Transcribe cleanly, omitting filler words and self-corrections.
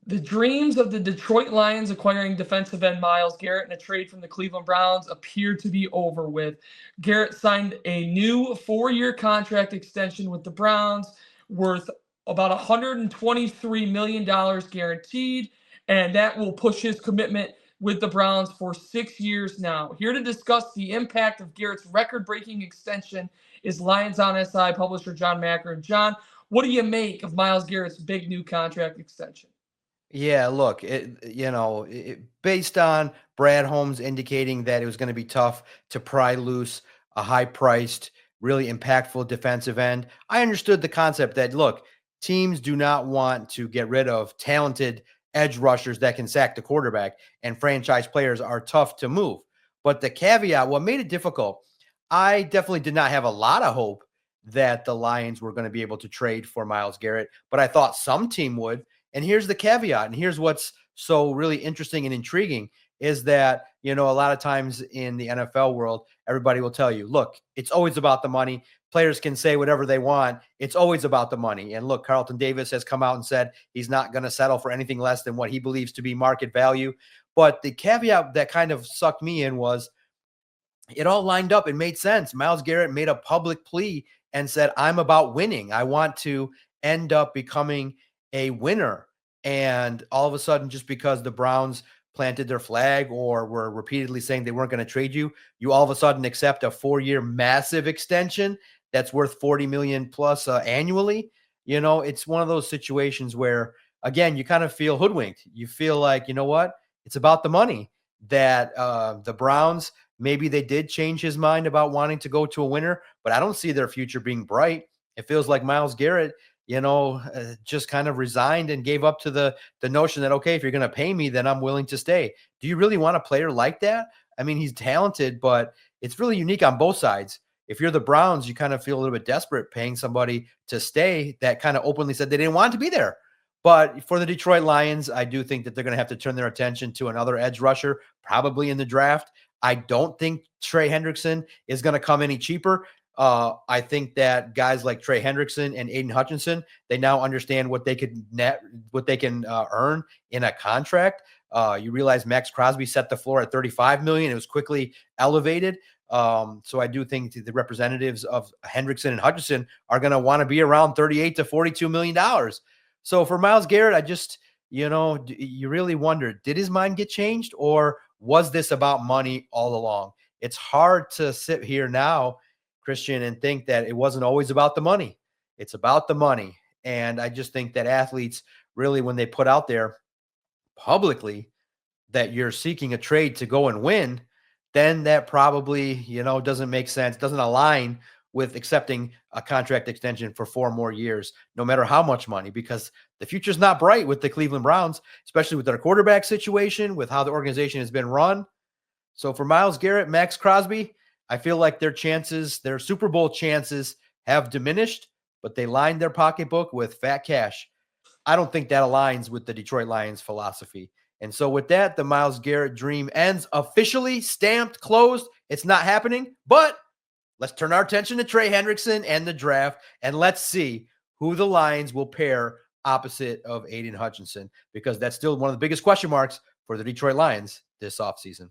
The dreams of the Detroit Lions acquiring defensive end Myles Garrett in a trade from the Cleveland Browns appear to be over with. Garrett signed a new 4-year contract extension with the Browns worth about $123 million guaranteed, and that will push his commitment with the Browns for 6 years now. Here to discuss the impact of Garrett's record-breaking extension is Lions on SI publisher John Macker. And John, what do you make of Myles Garrett's big new contract extension? Yeah, look, based on Brad Holmes indicating that it was going to be tough to pry loose a high-priced, really impactful defensive end, I understood the concept that, look, teams do not want to get rid of talented edge rushers that can sack the quarterback, and franchise players are tough to move. But the caveat, what made it difficult, I definitely did not have a lot of hope that the Lions were going to be able to trade for Myles Garrett, but I thought some team would. And here's the caveat, and here's what's so really interesting and intriguing is that, a lot of times in the NFL world, everybody will tell you, look, it's always about the money. Players can say whatever they want. It's always about the money. And look, Carlton Davis has come out and said he's not going to settle for anything less than what he believes to be market value. But the caveat that kind of sucked me in was it all lined up and made sense. Myles Garrett made a public plea and said, I'm about winning. I want to end up becoming a winner. And all of a sudden, just because the Browns planted their flag or were repeatedly saying they weren't going to trade you, you all of a sudden accept a 4-year massive extension that's worth $40 million plus annually. It's one of those situations where, again, you kind of feel hoodwinked. You feel like, you know what? It's about the money that the Browns, maybe they did change his mind about wanting to go to a winner, but I don't see their future being bright. It feels like Myles Garrett, just kind of resigned and gave up to the notion that, okay, if you're going to pay me, then I'm willing to stay. Do you really want a player like that? I mean, he's talented, but it's really unique on both sides. If you're the Browns, you kind of feel a little bit desperate paying somebody to stay that kind of openly said they didn't want to be there. But for the Detroit Lions, I do think that they're going to have to turn their attention to another edge rusher, probably in the draft. I don't think Trey Hendrickson is going to come any cheaper. I think that guys like Trey Hendrickson and Aidan Hutchinson, they now understand what they can earn in a contract. You realize Max Crosby set the floor at $35 million. It was quickly elevated. So I do think the representatives of Hendrickson and Hutchinson are going to want to be around $38 to $42 million. So for Myles Garrett, I just, you really wonder, did his mind get changed or was this about money all along? It's hard to sit here now, Christian, and think that it wasn't always about the money. It's about the money. And I just think that athletes really, when they put out there publicly that you're seeking a trade to go and win, then that probably, doesn't make sense, doesn't align with accepting a contract extension for 4 more years, no matter how much money, because the future's not bright with the Cleveland Browns, especially with their quarterback situation, with how the organization has been run. So for Myles Garrett, Max Crosby, I feel like their Super Bowl chances have diminished, but they lined their pocketbook with fat cash. I don't think that aligns with the Detroit Lions philosophy. And so with that, the Myles Garrett dream ends officially, stamped, closed. It's not happening, but let's turn our attention to Trey Hendrickson and the draft, and let's see who the Lions will pair opposite of Aidan Hutchinson, because that's still one of the biggest question marks for the Detroit Lions this offseason.